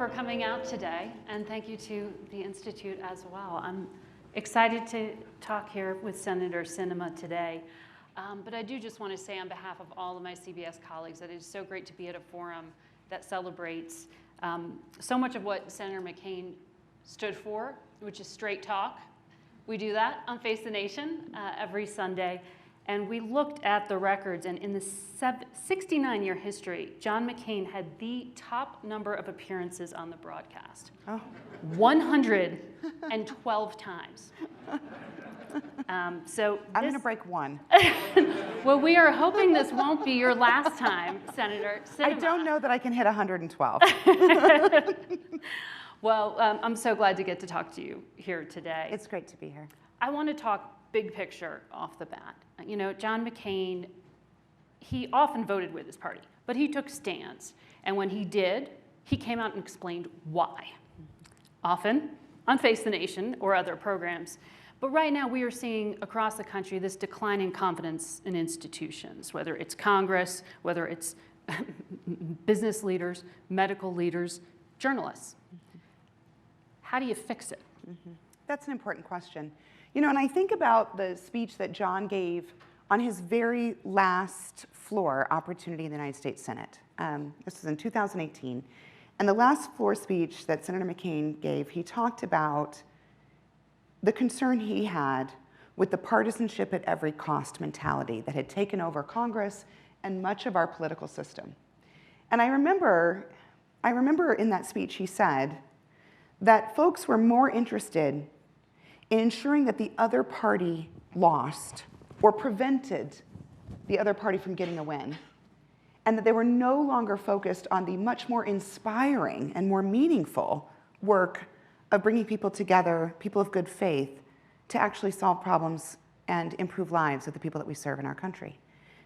for coming out today, and thank you to the Institute as well. I'm excited to talk here with Senator Sinema today. But I do just want to say on behalf of all of my CBS colleagues that it is so great to be at a forum that celebrates so much of what Senator McCain stood for, which is straight talk. We do that on Face the Nation every Sunday. And we looked at the records, and in the 69-year history, John McCain had the top number of appearances on the broadcast. 112 times. So I'm going to break one. Well, we are hoping this won't be your last time, Senator Sinema. I don't know that I can hit 112. Well, I'm so glad to get to talk to you here today. It's great to be here. I want to talk big picture off the bat. You know, John McCain, he often voted with his party, but he took stands. And when he did, he came out and explained why. Often on Face the Nation or other programs. But right now we are seeing across the country this decline in confidence in institutions, whether it's Congress, whether it's business leaders, medical leaders, journalists. How do you fix it? That's an important question. You know, and I think about the speech that John gave on his very last floor opportunity in the United States Senate. This was in 2018. And the last floor speech that Senator McCain gave, he talked about the concern he had with the partisanship at every cost mentality that had taken over Congress and much of our political system. And I remember in that speech he said that folks were more interested in ensuring that the other party lost or prevented the other party from getting a win, and that they were no longer focused on the much more inspiring and more meaningful work of bringing people together, people of good faith, to actually solve problems and improve lives of the people that we serve in our country.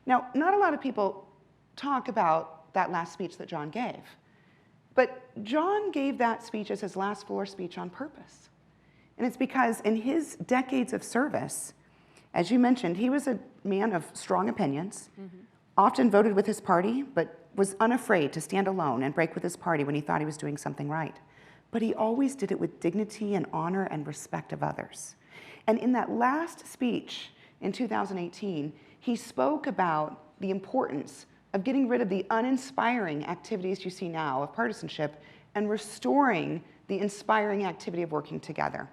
Now, not a lot of people talk about that last speech that John gave, but John gave that speech as his last floor speech on purpose. And it's because in his decades of service, as you mentioned, he was a man of strong opinions, often voted with his party, but was unafraid to stand alone and break with his party when he thought he was doing something right. But he always did it with dignity and honor and respect of others. And in that last speech in 2018, he spoke about the importance of getting rid of the uninspiring activities you see now of partisanship and restoring the inspiring activity of working together.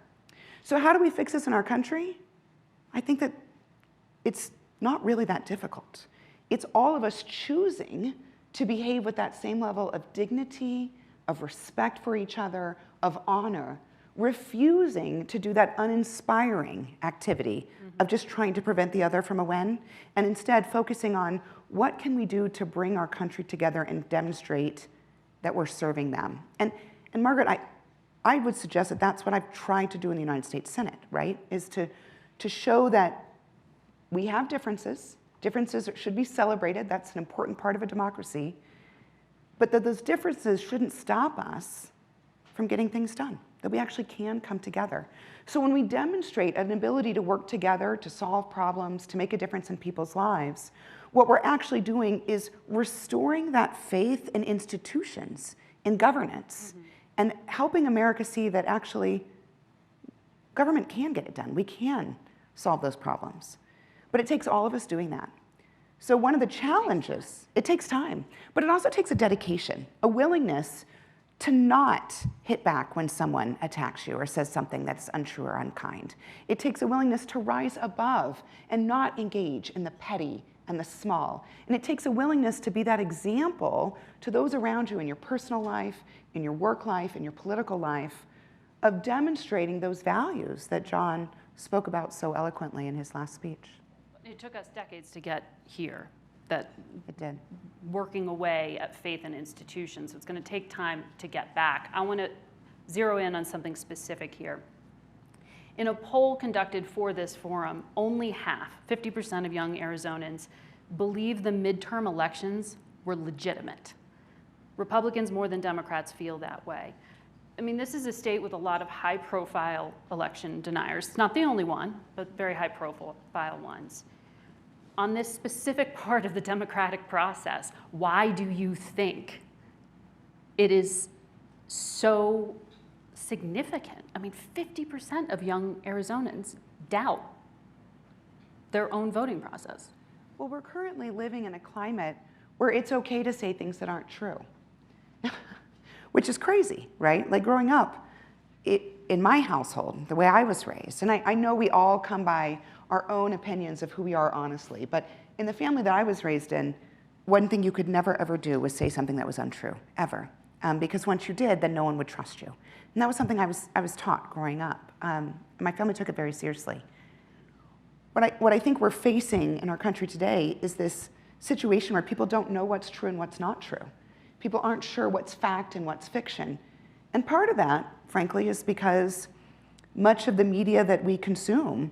So how do we fix this in our country? I think that it's not really that difficult. It's all of us choosing to behave with that same level of dignity, of respect for each other, of honor, refusing to do that uninspiring activity of just trying to prevent the other from a win, and instead focusing on what can we do to bring our country together and demonstrate that we're serving them. And Margaret, I would suggest that that's what I've tried to do in the United States Senate, right? Is to show that we have differences. Differences should be celebrated. That's an important part of a democracy. But that those differences shouldn't stop us from getting things done, that we actually can come together. So when we demonstrate an ability to work together, to solve problems, to make a difference in people's lives, what we're actually doing is restoring that faith in institutions, in governance, and helping America see that actually government can get it done. We can solve those problems. But it takes all of us doing that. So one of the challenges, it takes time, but it also takes a dedication, a willingness to not hit back when someone attacks you or says something that's untrue or unkind. It takes a willingness to rise above and not engage in the petty and the small. And it takes a willingness to be that example to those around you in your personal life, in your work life, in your political life, of demonstrating those values that John spoke about so eloquently in his last speech. It took us decades to get here, that it did. Working away at faith in institutions. So it's going to take time to get back. I want to zero in on something specific here. In a poll conducted for this forum, only half, 50% of young Arizonans, believe the midterm elections were legitimate. Republicans more than Democrats feel that way. I mean, this is a state with a lot of high-profile election deniers. It's not the only one, but very high-profile ones. On this specific part of the democratic process, why do you think it is so significant. I mean, 50% of young Arizonans doubt their own voting process. Well, we're currently living in a climate where it's okay to say things that aren't true, which is crazy, right? Like growing up, in my household, the way I was raised, and I know we all come by our own opinions of who we are honestly, but in the family that I was raised in, one thing you could never ever do was say something that was untrue, ever. Because once you did, then no one would trust you. And that was something I was taught growing up. My family took it very seriously. What I think we're facing in our country today is this situation where people don't know what's true and what's not true. People aren't sure what's fact and what's fiction. And part of that, frankly, is because much of the media that we consume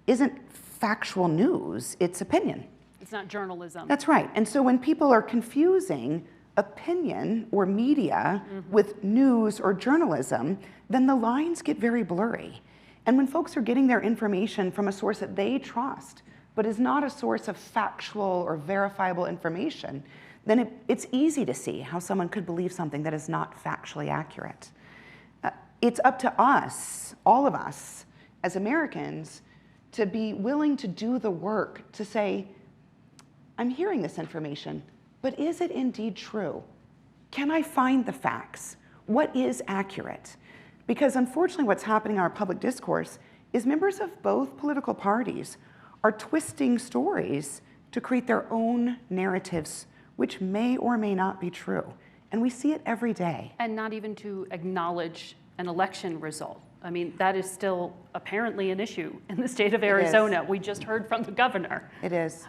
isn't factual news, it's opinion. It's not journalism. That's right. And so when people are confusing opinion or media with news or journalism, then the lines get very blurry. And when folks are getting their information from a source that they trust, but is not a source of factual or verifiable information, then it's easy to see how someone could believe something that is not factually accurate. It's up to us, all of us, as Americans, to be willing to do the work to say, I'm hearing this information, but is it indeed true? Can I find the facts? What is accurate? Because unfortunately what's happening in our public discourse is members of both political parties are twisting stories to create their own narratives, which may or may not be true. And we see it every day. And not even to acknowledge an election result. I mean, that is still apparently an issue in the state of Arizona. We just heard from the governor. It is.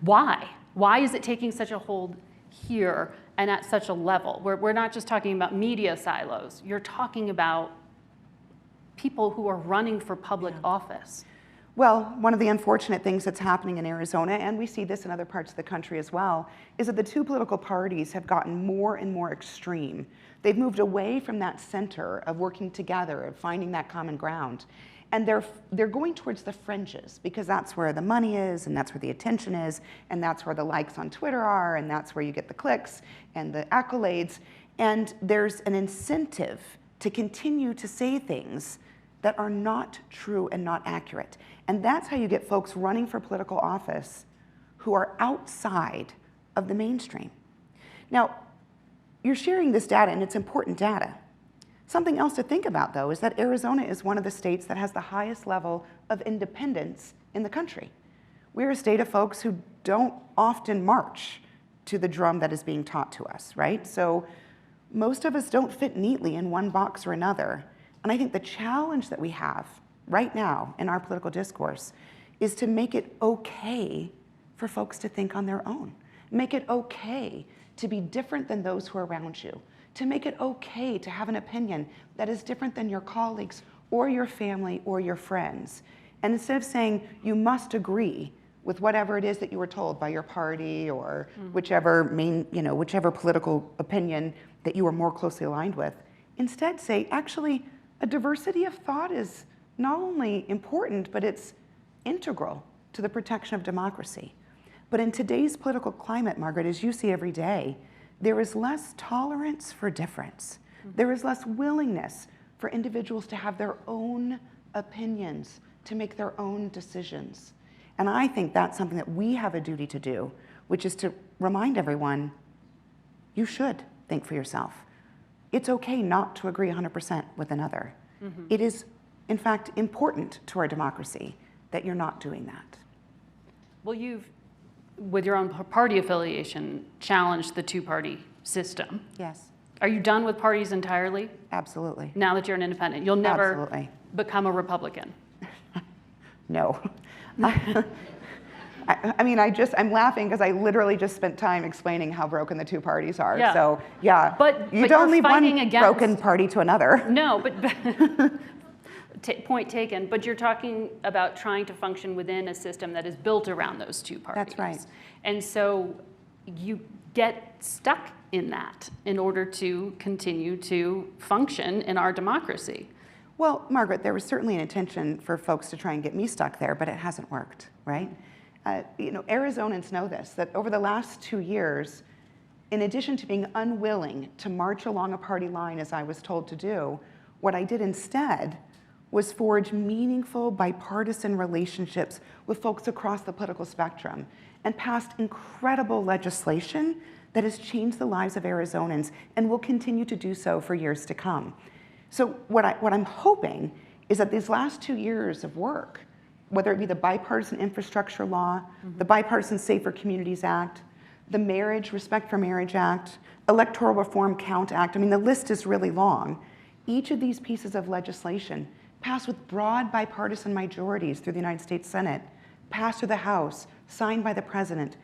Why? Why is it taking such a hold here and at such a level? We're not just talking about media silos. You're talking about people who are running for public office. Well, one of the unfortunate things that's happening in Arizona, and we see this in other parts of the country as well, is that the two political parties have gotten more and more extreme. They've moved away from that center of working together, of finding that common ground. And they're going towards the fringes because that's where the money is, and that's where the attention is, and that's where the likes on Twitter are, and that's where you get the clicks and the accolades. And there's an incentive to continue to say things that are not true and not accurate. And that's how you get folks running for political office who are outside of the mainstream. Now, you're sharing this data, and it's important data. Something else to think about, though, is that Arizona is one of the states that has the highest level of independence in the country. We're a state of folks who don't often march to the drum that is being taught to us, right? So most of us don't fit neatly in one box or another. And I think the challenge that we have right now in our political discourse is to make it okay for folks to think on their own. Make it okay to be different than those who are around you. To make it okay to have an opinion that is different than your colleagues or your family or your friends. And instead of saying you must agree with whatever it is that you were told by your party or whichever political opinion that you were more closely aligned with, instead say, actually, a diversity of thought is not only important, but it's integral to the protection of democracy. But in today's political climate, Margaret, as you see every day, there is less tolerance for difference. There is less willingness for individuals to have their own opinions, to make their own decisions. And I think that's something that we have a duty to do, which is to remind everyone, you should think for yourself. It's okay not to agree 100% with another. It is, in fact, important to our democracy that you're not doing that. Well, you've, with your own party affiliation, challenged the two-party system. Yes. Are you done with parties entirely? Absolutely. Now that you're an independent, you'll never Absolutely. become a Republican. No. I mean, I'm laughing because I literally just spent time explaining how broken the two parties are. Yeah. So, yeah. But you don't leave one against, broken party to another. No, but point taken. But you're talking about trying to function within a system that is built around those two parties. That's right. And so you get stuck in that in order to continue to function in our democracy. Well, Margaret, there was certainly an intention for folks to try and get me stuck there, but it hasn't worked, right? Arizonans know this, that over the last 2 years, in addition to being unwilling to march along a party line as I was told to do, what I did instead was forge meaningful bipartisan relationships with folks across the political spectrum and passed incredible legislation that has changed the lives of Arizonans and will continue to do so for years to come. So what I'm hoping is that these last 2 years of work, whether it be the Bipartisan Infrastructure Law, the Bipartisan Safer Communities Act, the Respect for Marriage Act, Electoral Reform Count Act, I mean, the list is really long. Each of these pieces of legislation passed with broad bipartisan majorities through the United States Senate, passed through the House, signed by the President.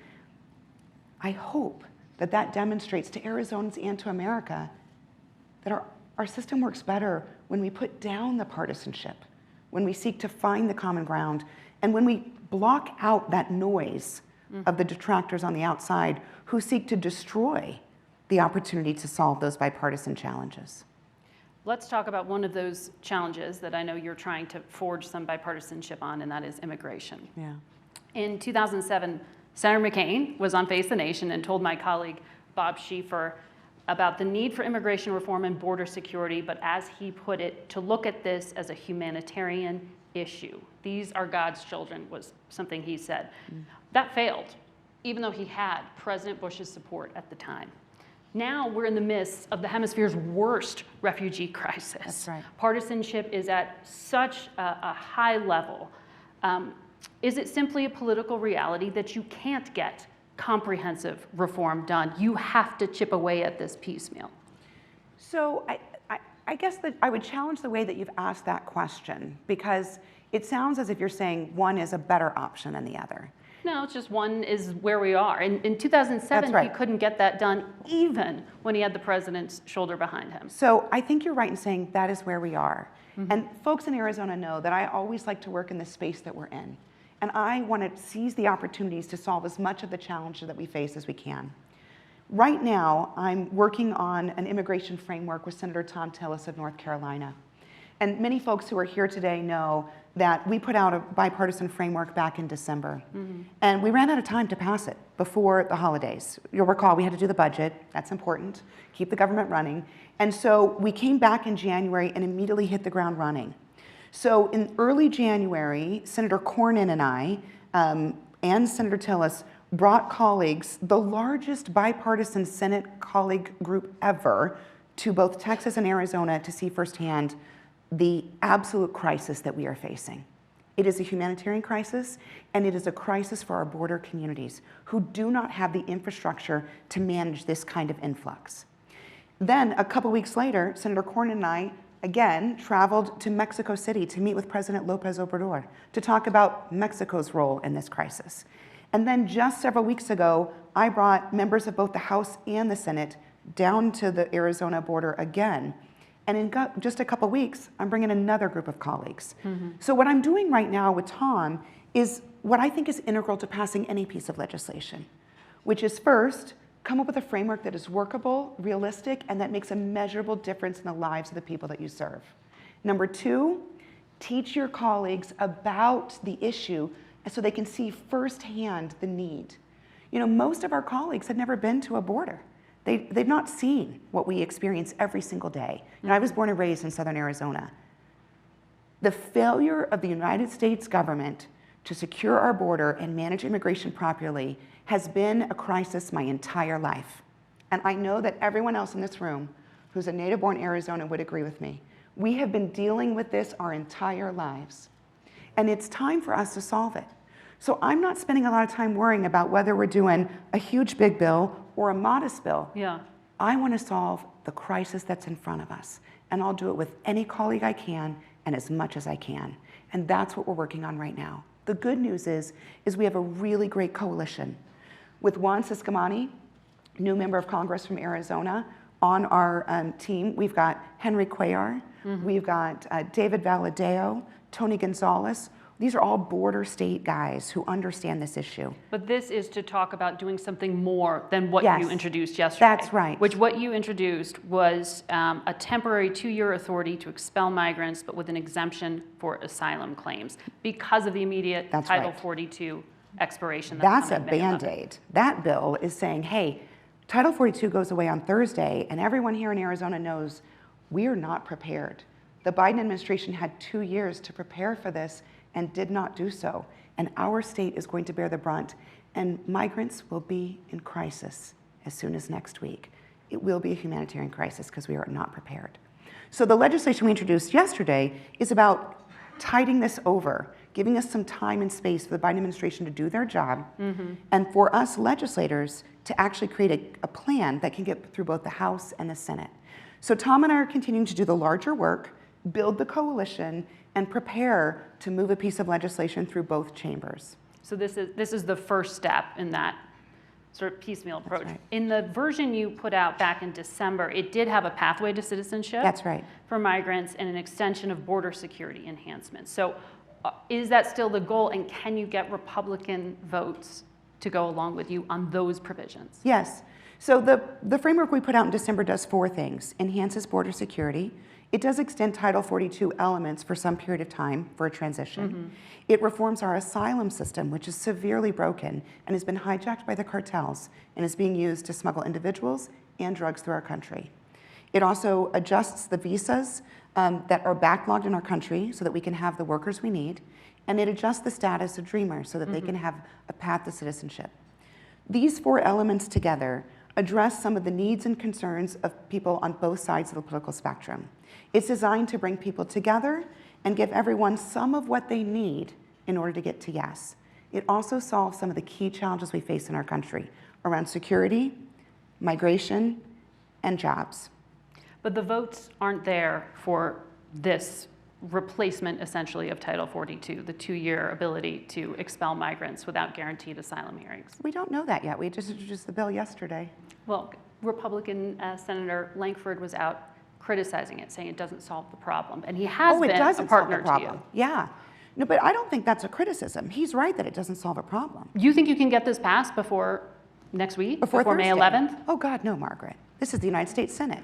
I hope that that demonstrates to Arizonans and to America that our system works better when we put down the partisanship, when we seek to find the common ground, and when we block out that noise of the detractors on the outside who seek to destroy the opportunity to solve those bipartisan challenges. Let's talk about one of those challenges that I know you're trying to forge some bipartisanship on, and that is immigration. Yeah. In 2007, Senator McCain was on Face the Nation and told my colleague Bob Schieffer about the need for immigration reform and border security, but as he put it, to look at this as a humanitarian issue. These are God's children, was something he said. That failed, even though he had President Bush's support at the time. Now we're in the midst of the hemisphere's worst refugee crisis. That's right. Partisanship is at such a high level. Is it simply a political reality that you can't get comprehensive reform done? You have to chip away at this piecemeal. So I guess that I would challenge the way that you've asked that question, because it sounds as if you're saying one is a better option than the other. No, it's just one is where we are. In 2007, right. he couldn't get that done even when he had the president's shoulder behind him. So I think you're right in saying that is where we are. And folks in Arizona know that I always like to work in the space that we're in. And I want to seize the opportunities to solve as much of the challenges that we face as we can. Right now, I'm working on an immigration framework with Senator Tom Tillis of North Carolina. And many folks who are here today know that we put out a bipartisan framework back in December. And we ran out of time to pass it before the holidays. You'll recall we had to do the budget. That's important. Keep the government running. And so we came back in January and immediately hit the ground running. So in early January, Senator Cornyn and I and Senator Tillis brought colleagues, the largest bipartisan Senate colleague group ever, to both Texas and Arizona to see firsthand the absolute crisis that we are facing. It is a humanitarian crisis, and it is a crisis for our border communities who do not have the infrastructure to manage this kind of influx. Then, a couple weeks later, Senator Cornyn and I again traveled to Mexico City to meet with President López Obrador to talk about Mexico's role in this crisis. And then just several weeks ago, I brought members of both the House and the Senate down to the Arizona border again. And in just a couple weeks, I'm bringing another group of colleagues. So what I'm doing right now with Tom is what I think is integral to passing any piece of legislation, which is first, come up with a framework that is workable, realistic, and that makes a measurable difference in the lives of the people that you serve. Number two, teach your colleagues about the issue so they can see firsthand the need. You know, most of our colleagues had never been to a border. They've not seen what we experience every single day. You know, I was born and raised in southern Arizona. The failure of the United States government to secure our border and manage immigration properly has been a crisis my entire life. And I know that everyone else in this room who's a native-born Arizonan would agree with me. We have been dealing with this our entire lives. And it's time for us to solve it. So I'm not spending a lot of time worrying about whether we're doing a huge big bill or a modest bill. Yeah. I want to solve the crisis that's in front of us. And I'll do it with any colleague I can and as much as I can. And that's what we're working on right now. The good news is we have a really great coalition with Juan Ciscomani, new member of Congress from Arizona, on our team. We've got Henry Cuellar, we've got David Valadeo, Tony Gonzalez. These are all border state guys who understand this issue. But this is to talk about doing something more than what Yes, you introduced yesterday. that's right. Which what you introduced was a temporary 2-year authority to expel migrants, but with an exemption for asylum claims because of the immediate Title 42 expiration. That's a Band-Aid. That bill is saying, hey, Title 42 goes away on Thursday, and everyone here in Arizona knows we are not prepared. The Biden administration had 2 years to prepare for this and did not do so. And our state is going to bear the brunt, and migrants will be in crisis as soon as next week. It will be a humanitarian crisis because we are not prepared. So the legislation we introduced yesterday is about tiding this over, giving us some time and space for the Biden administration to do their job, and for us legislators to actually create a plan that can get through both the House and the Senate. So Tom and I are continuing to do the larger work, build the coalition, and prepare to move a piece of legislation through both chambers. So this is the first step in that sort of piecemeal approach. That's right. In the version you put out back in December, it did have a pathway to citizenship. That's right. For migrants and an extension of border security enhancements. So is that still the goal, and can you get Republican votes to go along with you on those provisions? Yes. So the framework we put out in December does 4 things. Enhances border security. It does extend Title 42 elements for some period of time for a transition. It reforms our asylum system, which is severely broken and has been hijacked by the cartels and is being used to smuggle individuals and drugs through our country. It also adjusts the visas that are backlogged in our country so that we can have the workers we need. And it adjusts the status of Dreamers so that they can have a path to citizenship. These 4 elements together address some of the needs and concerns of people on both sides of the political spectrum. It's designed to bring people together and give everyone some of what they need in order to get to yes. It also solves some of the key challenges we face in our country around security, migration, and jobs. But the votes aren't there for this replacement, essentially, of Title 42, the 2-year ability to expel migrants without guaranteed asylum hearings. We don't know that yet. We just introduced the bill yesterday. Well, Republican Senator Lankford was out criticizing it, saying it doesn't solve the problem. And he has been a partner to you. Yeah. No, but I don't think that's a criticism. He's right that it doesn't solve a problem. You think you can get this passed before next week? Before May Thursday. 11th? Oh, God, no, Margaret. This is the United States Senate.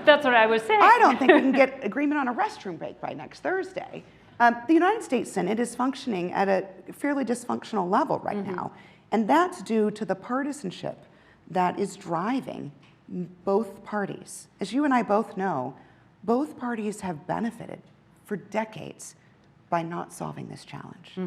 That's what I was saying. I don't think we can get agreement on a restroom break by next Thursday. The United States Senate is functioning at a fairly dysfunctional level right now, and that's due to the partisanship that is driving both parties. As you and I both know, both parties have benefited for decades by not solving this challenge.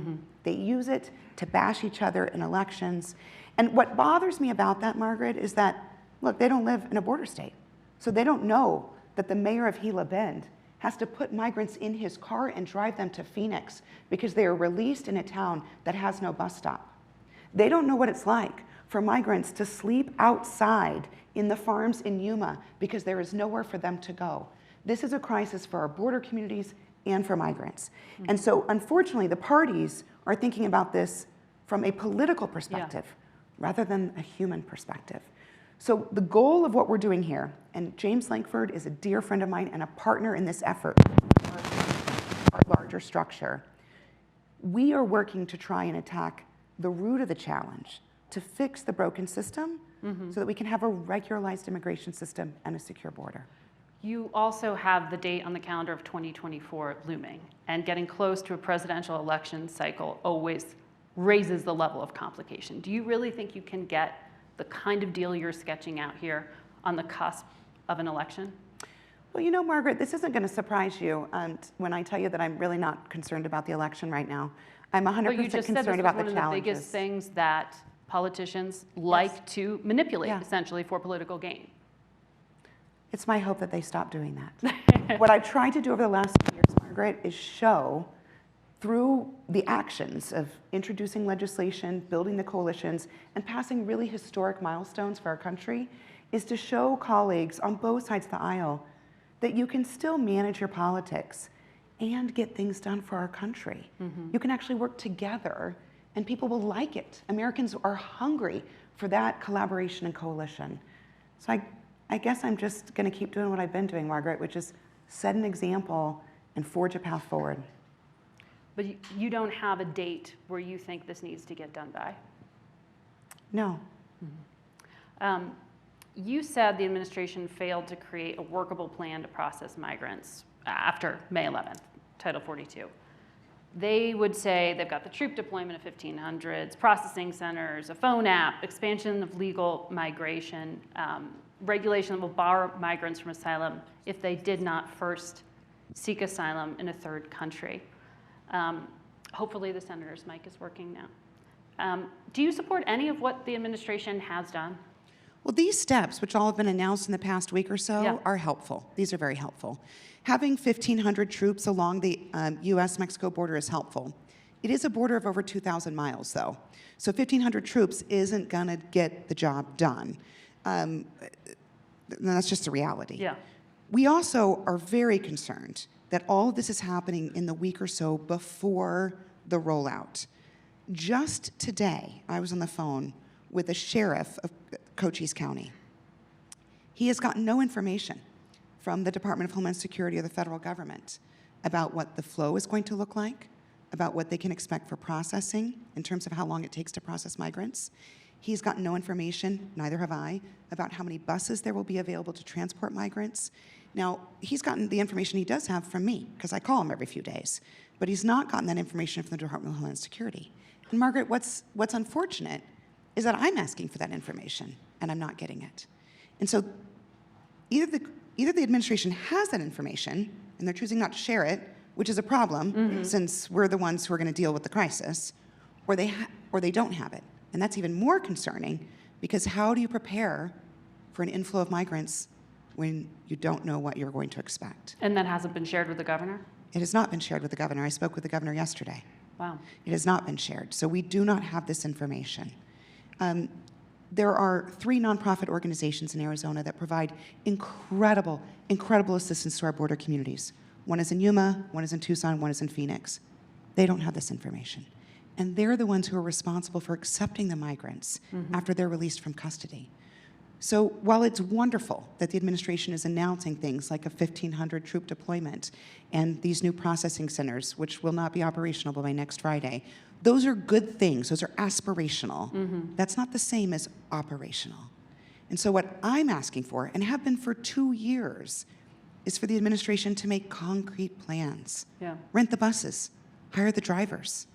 They use it to bash each other in elections. And what bothers me about that, Margaret, is that, look, they don't live in a border state. So they don't know that the mayor of Gila Bend has to put migrants in his car and drive them to Phoenix because they are released in a town that has no bus stop. They don't know what it's like for migrants to sleep outside in the farms in Yuma because there is nowhere for them to go. This is a crisis for our border communities and for migrants. And so, unfortunately, the parties are thinking about this from a political perspective rather than a human perspective. So the goal of what we're doing here, and James Lankford is a dear friend of mine and a partner in this effort, our larger structure, we are working to try and attack the root of the challenge, to fix the broken system so that we can have a regularized immigration system and a secure border. You also have the date on the calendar of 2024 looming, and getting close to a presidential election cycle always raises the level of complication. Do you really think you can get the kind of deal you're sketching out here on the cusp of an election? Well, you know, Margaret, this isn't going to surprise you when I tell you that I'm really not concerned about the election right now. I'm 100% concerned about the challenges. One of the biggest things that politicians like to manipulate, essentially, for political gain. It's my hope that they stop doing that. What I've tried to do over the last 2 years, Margaret, is show through the actions of introducing legislation, building the coalitions, and passing really historic milestones for our country, is to show colleagues on both sides of the aisle that you can still manage your politics and get things done for our country. You can actually work together, and people will like it. Americans are hungry for that collaboration and coalition. So I guess I'm just going to keep doing what I've been doing, Margaret, which is set an example and forge a path forward. But you don't have a date where you think this needs to get done by? No. You said the administration failed to create a workable plan to process migrants after May 11th, Title 42. they would say they've got the troop deployment of 1,500s, processing centers, a phone app, expansion of legal migration, regulation that will bar migrants from asylum if they did not first seek asylum in a third country. Hopefully the senator's mic is working now. Do you support any of what the administration has done? Well, these steps, which all have been announced in the past week or so, are helpful. These are very helpful. Having 1,500 troops along the U.S.-Mexico border is helpful. It is a border of over 2,000 miles, though. So 1,500 troops isn't going to get the job done. That's just the reality. Yeah. We also are very concerned that all of this is happening in the week or so before the rollout. Just today, I was on the phone with the sheriff of Cochise County. He has gotten no information from the Department of Homeland Security or the federal government about what the flow is going to look like, about what they can expect for processing in terms of how long it takes to process migrants. He's gotten no information, neither have I, about how many buses there will be available to transport migrants. Now, he's gotten the information he does have from me, because I call him every few days, but he's not gotten that information from the Department of Homeland Security. And Margaret, what's unfortunate is that I'm asking for that information, and I'm not getting it. And so either the administration has that information, and they're choosing not to share it, which is a problem, since we're the ones who are going to deal with the crisis, or they don't have it. And that's even more concerning, because how do you prepare for an inflow of migrants when you don't know what you're going to expect? And that hasn't been shared with the governor? It has not been shared with the governor. I spoke with the governor yesterday. Wow. It has not been shared. So we do not have this information. There are 3 nonprofit organizations in Arizona that provide incredible assistance to our border communities. One is in Yuma, one is in Tucson, one is in Phoenix. They don't have this information. And they're the ones who are responsible for accepting the migrants after they're released from custody. So while it's wonderful that the administration is announcing things like a 1,500 troop deployment and these new processing centers, which will not be operational by next Friday, those are good things. Those are aspirational. That's not the same as operational. And so what I'm asking for, and have been for 2 years, is for the administration to make concrete plans. Rent the buses, hire the drivers,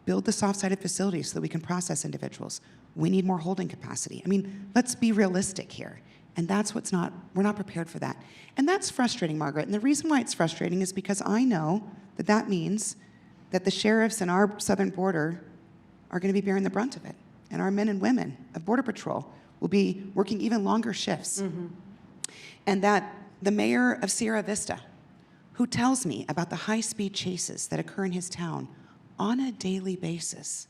build the soft-sided facilities so that we can process individuals. We need more holding capacity. I mean, let's be realistic here. And that's we're not prepared for that. And that's frustrating, Margaret. And the reason why it's frustrating is because I know that that means that the sheriffs in our southern border are going to be bearing the brunt of it. And our men and women of Border Patrol will be working even longer shifts. And that the mayor of Sierra Vista, who tells me about the high-speed chases that occur in his town on a daily basis,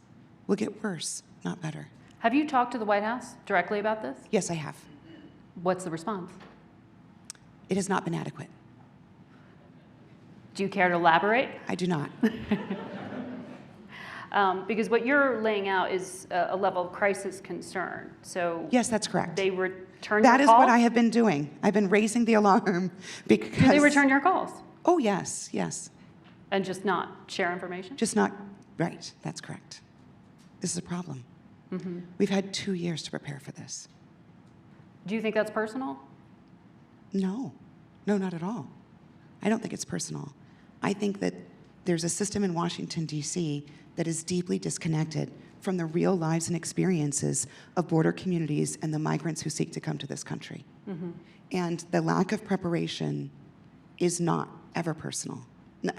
will get worse, not better. Have you talked to the White House directly about this? Yes, I have. What's the response? It has not been adequate. Do you care to elaborate? I do not. Because what you're laying out is a level of crisis concern. So yes, that's correct. They return your calls? That is what I have been doing. I've been raising the alarm because... Do they return your calls? Oh, yes, yes. And just not share information? Just not, right, that's correct. This is a problem. We've had 2 years to prepare for this. Do you think that's personal? No, not at all. I don't think it's personal. I think that there's a system in Washington, D.C. that is deeply disconnected from the real lives and experiences of border communities and the migrants who seek to come to this country. And the lack of preparation is not ever personal.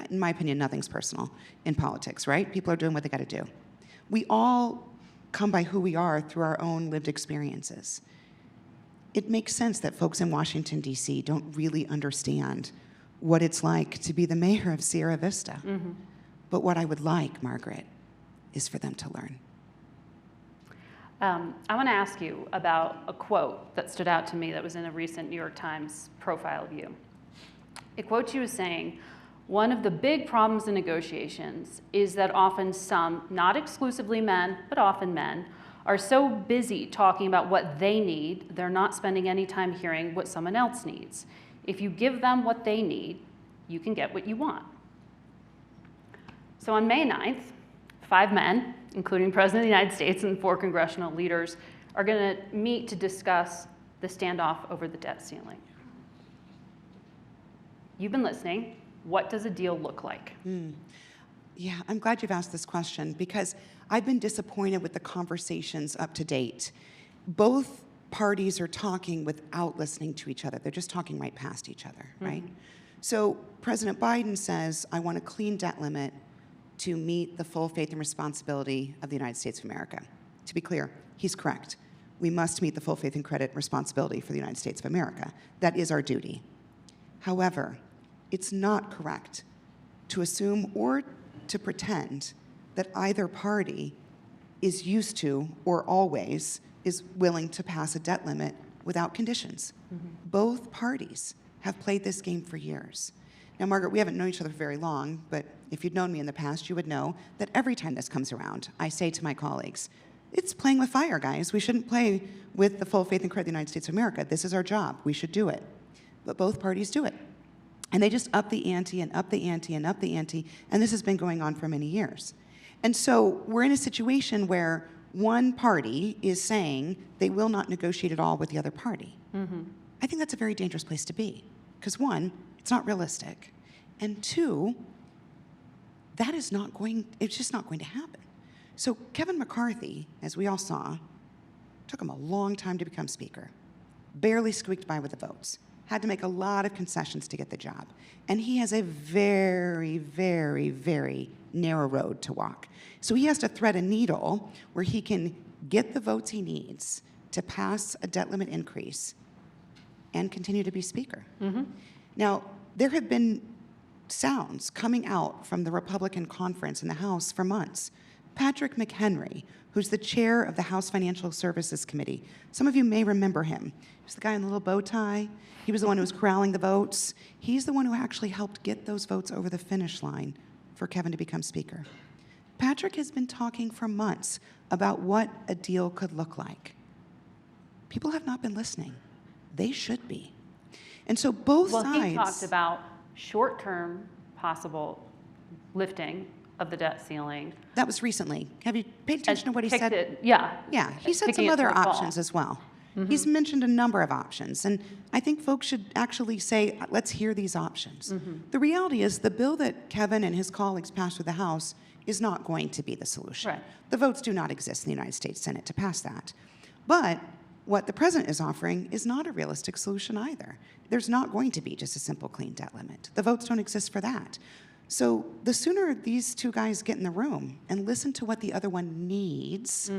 In my opinion, nothing's personal in politics, right? People are doing what they got to do. We all come by who we are through our own lived experiences. It makes sense that folks in Washington, D.C. don't really understand what it's like to be the mayor of Sierra Vista. But what I would like, Margaret, is for them to learn. I want to ask you about a quote that stood out to me that was in a recent New York Times profile of you. It quotes you as saying, "One of the big problems in negotiations is that often some, not exclusively men, but often men, are so busy talking about what they need, they're not spending any time hearing what someone else needs. If you give them what they need, you can get what you want." So on May 9th, 5 men, including President of the United States and 4 congressional leaders, are going to meet to discuss the standoff over the debt ceiling. You've been listening. What does a deal look like? Yeah, I'm glad you've asked this question because I've been disappointed with the conversations up to date. Both parties are talking without listening to each other. They're just talking right past each other, right? So President Biden says, I want a clean debt limit to meet the full faith and responsibility of the United States of America. To be clear, he's correct. We must meet the full faith and credit responsibility for the United States of America. That is our duty. However, it's not correct to assume or to pretend that either party is used to or always is willing to pass a debt limit without conditions. Both parties have played this game for years. Now, Margaret, we haven't known each other for very long, but if you'd known me in the past, you would know that every time this comes around, I say to my colleagues, it's playing with fire, guys. We shouldn't play with the full faith and credit of the United States of America. This is our job. We should do it. But both parties do it. And they just up the ante and up the ante and up the ante, and this has been going on for many years. And so we're in a situation where one party is saying they will not negotiate at all with the other party. I think that's a very dangerous place to be. Because one, it's not realistic. And two, that is not going, it's just not going to happen. So Kevin McCarthy, as we all saw, took him a long time to become speaker. Barely squeaked by with the votes. Had to make a lot of concessions to get the job. And he has a very, very, very narrow road to walk. So he has to thread a needle where he can get the votes he needs to pass a debt limit increase and continue to be speaker. Now, there have been sounds coming out from the Republican conference in the House for months. Patrick McHenry, who's the chair of the House Financial Services Committee. Some of you may remember him. He's the guy in the little bow tie. He was the one who was corralling the votes. He's the one who actually helped get those votes over the finish line for Kevin to become speaker. Patrick has been talking for months about what a deal could look like. People have not been listening. They should be. And so both sides... Well, he talked about short-term possible lifting of the debt ceiling. That was recently. Have you paid attention to what he said? Yeah. Yeah, he said some other options as well. He's mentioned a number of options, and I think folks should actually say, let's hear these options. The reality is the bill that Kevin and his colleagues passed through the House is not going to be the solution. Right. The votes do not exist in the United States Senate to pass that. But what the president is offering is not a realistic solution either. There's not going to be just a simple clean debt limit. The votes don't exist for that. So the sooner these two guys get in the room and listen to what the other one needs,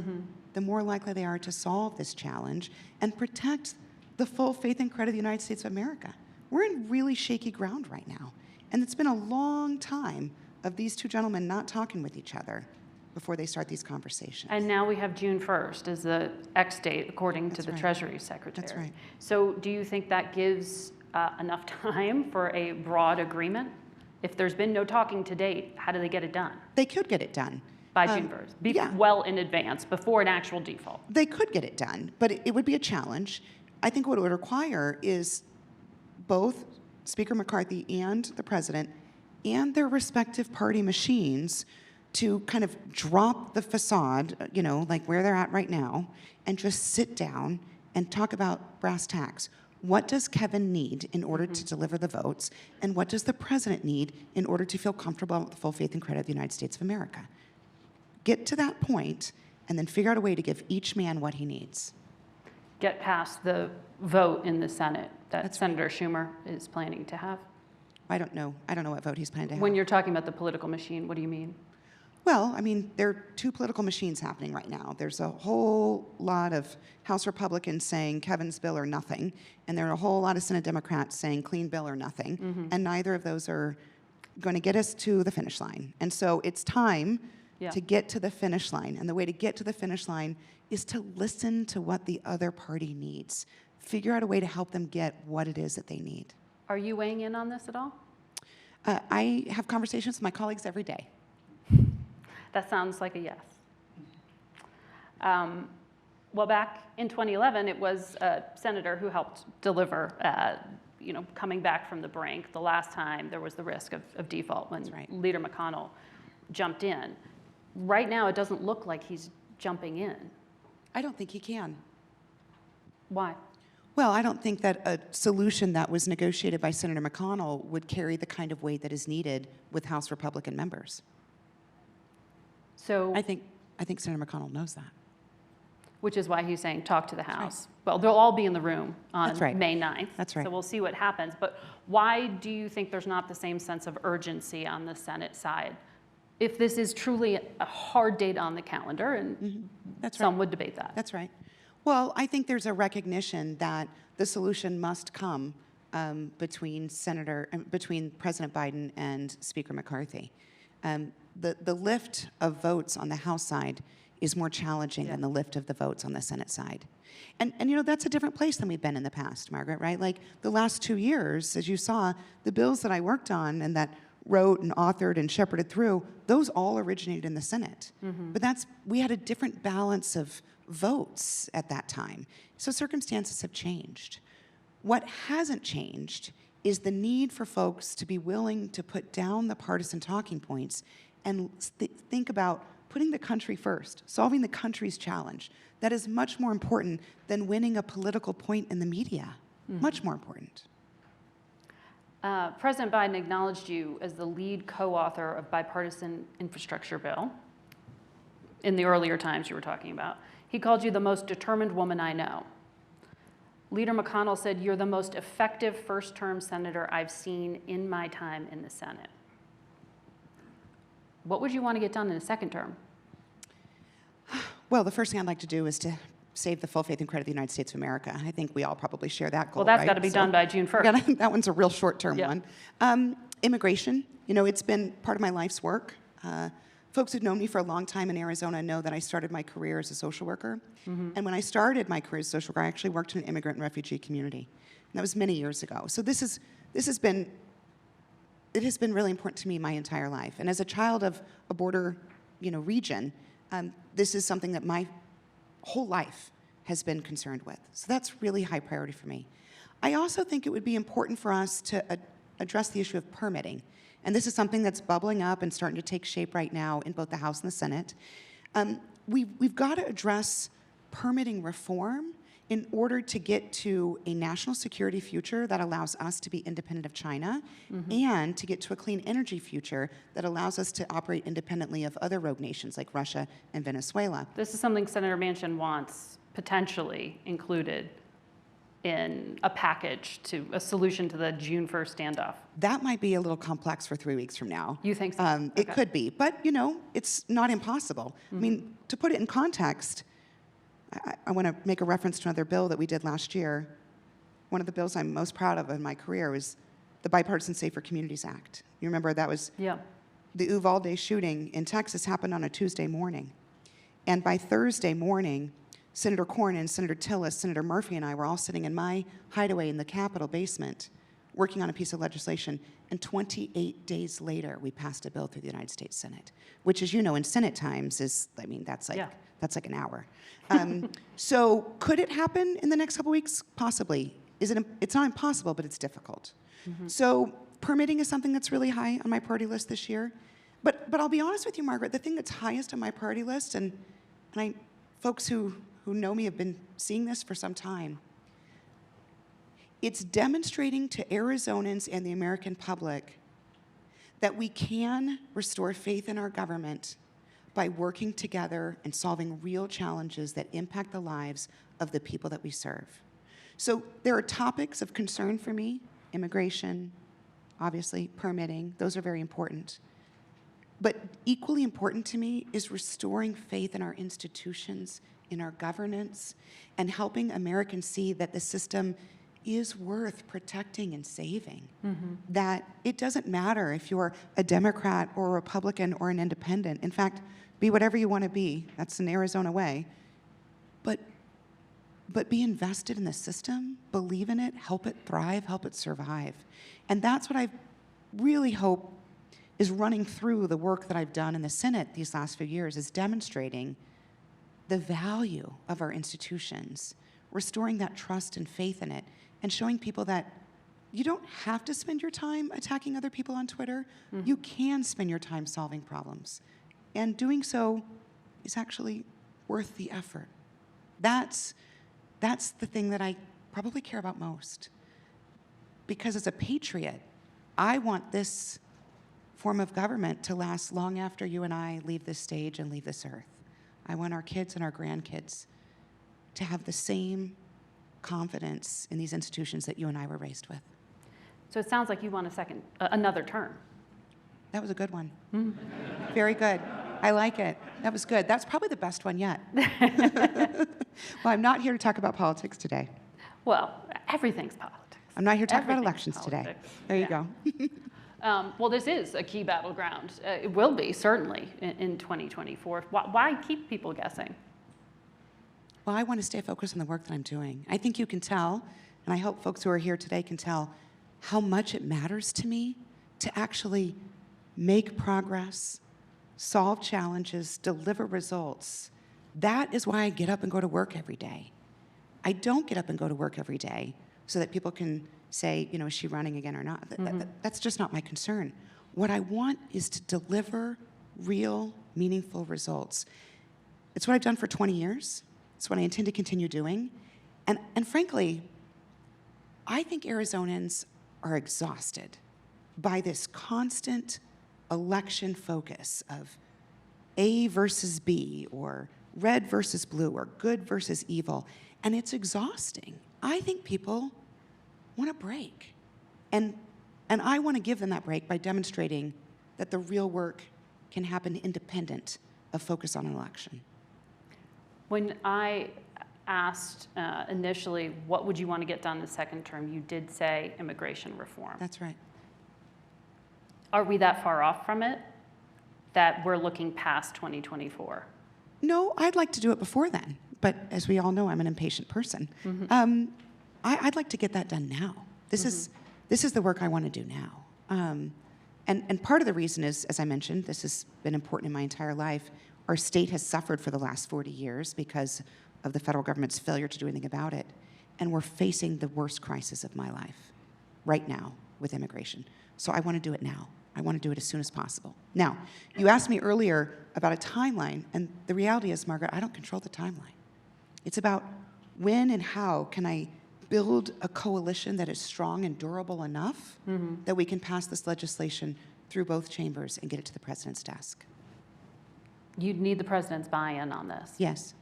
the more likely they are to solve this challenge and protect the full faith and credit of the United States of America. We're in really shaky ground right now. And it's been a long time of these two gentlemen not talking with each other before they start these conversations. And now we have June 1st as the X date, according to the Treasury Secretary. That's right. So do you think that gives enough time for a broad agreement? If there's been no talking to date, how do they get it done? They could get it done. By June 1st, well in advance, before an actual default. They could get it done, but it would be a challenge. I think what it would require is both Speaker McCarthy and the president and their respective party machines to kind of drop the facade, you know, like where they're at right now, and just sit down and talk about brass tacks. What does Kevin need in order to deliver the votes, and what does the president need in order to feel comfortable with the full faith and credit of the United States of America? Get to that point, and then figure out a way to give each man what he needs. Get past the vote in the Senate that That's Senator Schumer is planning to have. I don't know what vote he's planning to have. When you're talking about the political machine, what do you mean? Well, I mean, there are two political machines happening right now. There's a whole lot of House Republicans saying Kevin's bill or nothing, and there are a whole lot of Senate Democrats saying clean bill or nothing, and neither of those are going to get us to the finish line. And so it's time to get to the finish line, and the way to get to the finish line is to listen to what the other party needs. Figure out a way to help them get what it is that they need. Are you weighing in on this at all? I have conversations with my colleagues every day. That sounds like a yes. Well, back in 2011, it was a senator who helped deliver, coming back from the brink. The last time there was the risk of default when Leader McConnell jumped in. Right now, it doesn't look like he's jumping in. I don't think he can. Why? Well, I don't think that a solution that was negotiated by Senator McConnell would carry the kind of weight that is needed with House Republican members. So, I think Senator McConnell knows that. which is why he's saying talk to the House. Right. Well, they'll all be in the room on That's right. May 9th. That's right. So we'll see what happens. But why do you think there's not the same sense of urgency on the Senate side? If this is truly a hard date on the calendar, and some would debate that. That's right. Well, I think there's a recognition that the solution must come between President Biden and Speaker McCarthy. The lift of votes on the House side is more challenging than the lift of the votes on the Senate side. And you know, that's a different place than we've been in the past, Margaret, right? Like the last 2 years, as you saw, the bills that I worked on and that wrote and authored and shepherded through, those all originated in the Senate. But we had a different balance of votes at that time. So circumstances have changed. What hasn't changed is the need for folks to be willing to put down the partisan talking points and think about putting the country first, solving the country's challenge. That is much more important than winning a political point in the media. Much more important. President Biden acknowledged you as the lead co-author of bipartisan infrastructure bill in the earlier times you were talking about. He called you the most determined woman I know. Leader McConnell said, you're the most effective first-term senator I've seen in my time in the Senate. What would you want to get done in a second term? Well, the first thing I'd like to do is to save the full faith and credit of the United States of America. I think we all probably share that goal. Well, that's right? got to be done by June 1st. That one's a real short-term one. Immigration, you know, it's been part of my life's work. Folks who've known me for a long time in Arizona know that I started my career as a social worker. And when I started my career as a social worker, I actually worked in an immigrant and refugee community. And that was many years ago. So it has been really important to me my entire life. And as a child of a border, region, this is something that my whole life has been concerned with. So that's really high priority for me. I also think it would be important for us to address the issue of permitting. And this is something that's bubbling up and starting to take shape right now in both the House and the Senate. We've got to address permitting reform in order to get to a national security future that allows us to be independent of China and to get to a clean energy future that allows us to operate independently of other rogue nations like Russia and Venezuela. This is something Senator Manchin wants potentially included in a package to a solution to the June 1st standoff. That might be a little complex for 3 weeks from now. You think so? Okay. It could be, but it's not impossible. I mean, to put it in context, I want to make a reference to another bill that we did last year. One of the bills I'm most proud of in my career was the Bipartisan Safer Communities Act. You remember that was the Uvalde shooting in Texas happened on a Tuesday morning. And by Thursday morning, Senator Cornyn, Senator Tillis, Senator Murphy, and I were all sitting in my hideaway in the Capitol basement working on a piece of legislation. And 28 days later, we passed a bill through the United States Senate, which, as you know, in Senate times is, that's like an hour. So could it happen in the next couple weeks? Possibly. It's not impossible, but it's difficult. So permitting is something that's really high on my priority list this year. But I'll be honest with you, Margaret, the thing that's highest on my priority list, and folks who know me have been seeing this for some time, it's demonstrating to Arizonans and the American public that we can restore faith in our government by working together and solving real challenges that impact the lives of the people that we serve. So there are topics of concern for me: immigration, obviously, permitting. Those are very important. But equally important to me is restoring faith in our institutions, in our governance, and helping Americans see that the system is worth protecting and saving. That it doesn't matter if you're a Democrat or a Republican or an independent. In fact, be whatever you want to be. That's an Arizona way. But be invested in the system, believe in it, help it thrive, help it survive. And that's what I really hope is running through the work that I've done in the Senate these last few years, is demonstrating the value of our institutions, restoring that trust and faith in it, and showing people that you don't have to spend your time attacking other people on Twitter. You can spend your time solving problems. And doing so is actually worth the effort. That's the thing that I probably care about most. Because as a patriot, I want this form of government to last long after you and I leave this stage and leave this earth. I want our kids and our grandkids to have the same confidence in these institutions that you and I were raised with. So it sounds like you want another term. That was a good one. Very good. I like it. That was good. That's probably the best one yet. Well, I'm not here to talk about politics today. Well, everything's politics. I'm not here to talk about Everything's elections today. politics. There you go. Well, this is a key battleground. It will be, certainly, in 2024. Why keep people guessing? Well, I want to stay focused on the work that I'm doing. I think you can tell, and I hope folks who are here today can tell, how much it matters to me to actually make progress, solve challenges, deliver results. That is why I get up and go to work every day. I don't get up and go to work every day so that people can say, is she running again or not? That's just not my concern. What I want is to deliver real, meaningful results. It's what I've done for 20 years. It's what I intend to continue doing. And frankly, I think Arizonans are exhausted by this constant election focus of A versus B, or red versus blue, or good versus evil. And it's exhausting. I think people want a break. And I want to give them that break by demonstrating that the real work can happen independent of focus on an election. When I asked initially, what would you want to get done the second term, you did say immigration reform. That's right. Are we that far off from it that we're looking past 2024? No, I'd like to do it before then. But as we all know, I'm an impatient person. I'd like to get that done now. This is the work I want to do now. And part of the reason is, as I mentioned, this has been important in my entire life. Our state has suffered for the last 40 years because of the federal government's failure to do anything about it. And we're facing the worst crisis of my life right now with immigration. So I want to do it now. I want to do it as soon as possible. Now, you asked me earlier about a timeline, and the reality is, Margaret, I don't control the timeline. It's about when and how can I build a coalition that is strong and durable enough that we can pass this legislation through both chambers and get it to the president's desk. You'd need the president's buy-in on this. Yes.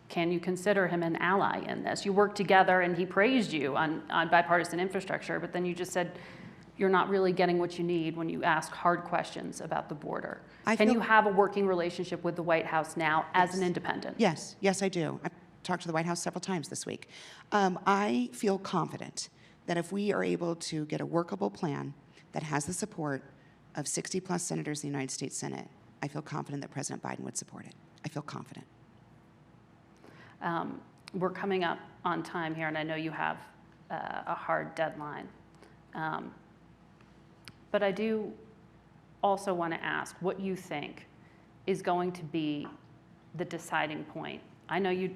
Can you consider him an ally in this? You worked together and he praised you on bipartisan infrastructure, but then you just said you're not really getting what you need when you ask hard questions about the border. Can you have a working relationship with the White House now as an independent? Yes, I do. I've talked to the White House several times this week. I feel confident that if we are able to get a workable plan that has the support of 60-plus senators in the United States Senate, I feel confident that President Biden would support it. I feel confident. We're coming up on time here, and I know you have a hard deadline. But I do also want to ask what you think is going to be the deciding point. I know you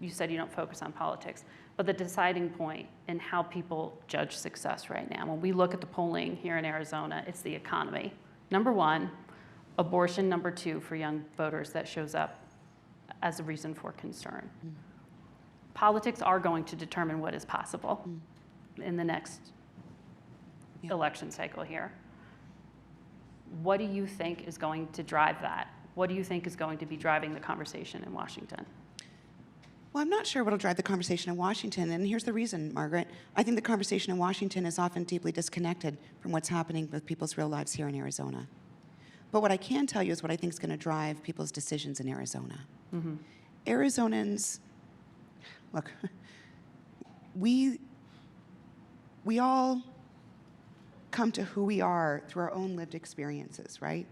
said you don't focus on politics, but the deciding point in how people judge success right now. When we look at the polling here in Arizona, it's the economy. Number one, abortion. Number two, for young voters, that shows up as a reason for concern. Politics are going to determine what is possible in the next election cycle here. What do you think is going to drive that? What do you think is going to be driving the conversation in Washington? Well, I'm not sure what will drive the conversation in Washington, and here's the reason, Margaret. I think the conversation in Washington is often deeply disconnected from what's happening with people's real lives here in Arizona. But what I can tell you is what I think is going to drive people's decisions in Arizona. Arizonans, look, we all come to who we are through our own lived experiences, right?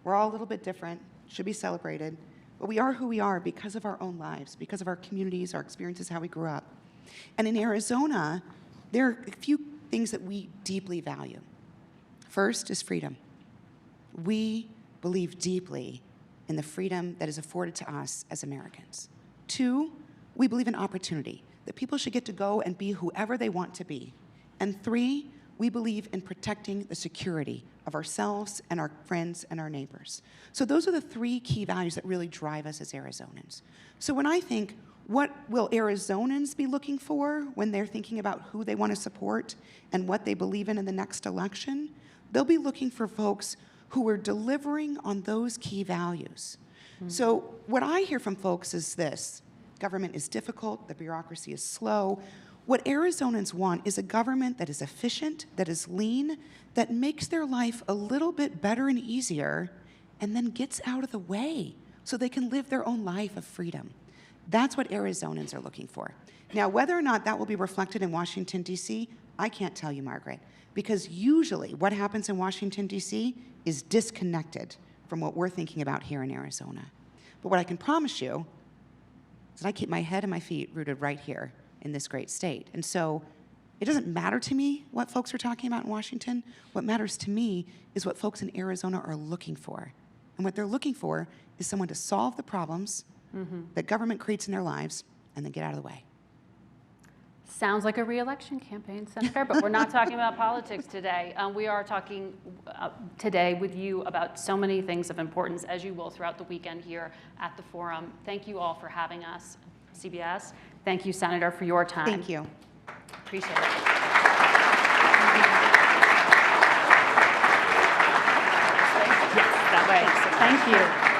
We're all a little bit different, should be celebrated, but we are who we are because of our own lives, because of our communities, our experiences, how we grew up. And in Arizona, there are a few things that we deeply value. First is freedom. We believe deeply in the freedom that is afforded to us as Americans. Two, we believe in opportunity, that people should get to go and be whoever they want to be. And three, we believe in protecting the security of ourselves and our friends and our neighbors. So those are the three key values that really drive us as Arizonans. So when I think, what will Arizonans be looking for when they're thinking about who they want to support and what they believe in the next election, they'll be looking for folks who are delivering on those key values. So what I hear from folks is this: government is difficult, the bureaucracy is slow. What Arizonans want is a government that is efficient, that is lean, that makes their life a little bit better and easier, and then gets out of the way so they can live their own life of freedom. That's what Arizonans are looking for. Now, whether or not that will be reflected in Washington, D.C., I can't tell you, Margaret, because usually what happens in Washington, D.C. is disconnected from what we're thinking about here in Arizona. But what I can promise you is that I keep my head and my feet rooted right here in this great state. And so it doesn't matter to me what folks are talking about in Washington. What matters to me is what folks in Arizona are looking for. And what they're looking for is someone to solve the problems that government creates in their lives and then get out of the way. Sounds like a re-election campaign, Senator, but we're not talking about politics today. We are talking today with you about so many things of importance, as you will throughout the weekend here at the Forum. Thank you all for having us, CBS. Thank you, Senator, for your time. Thank you. Appreciate it. Yes, that way. Thank you.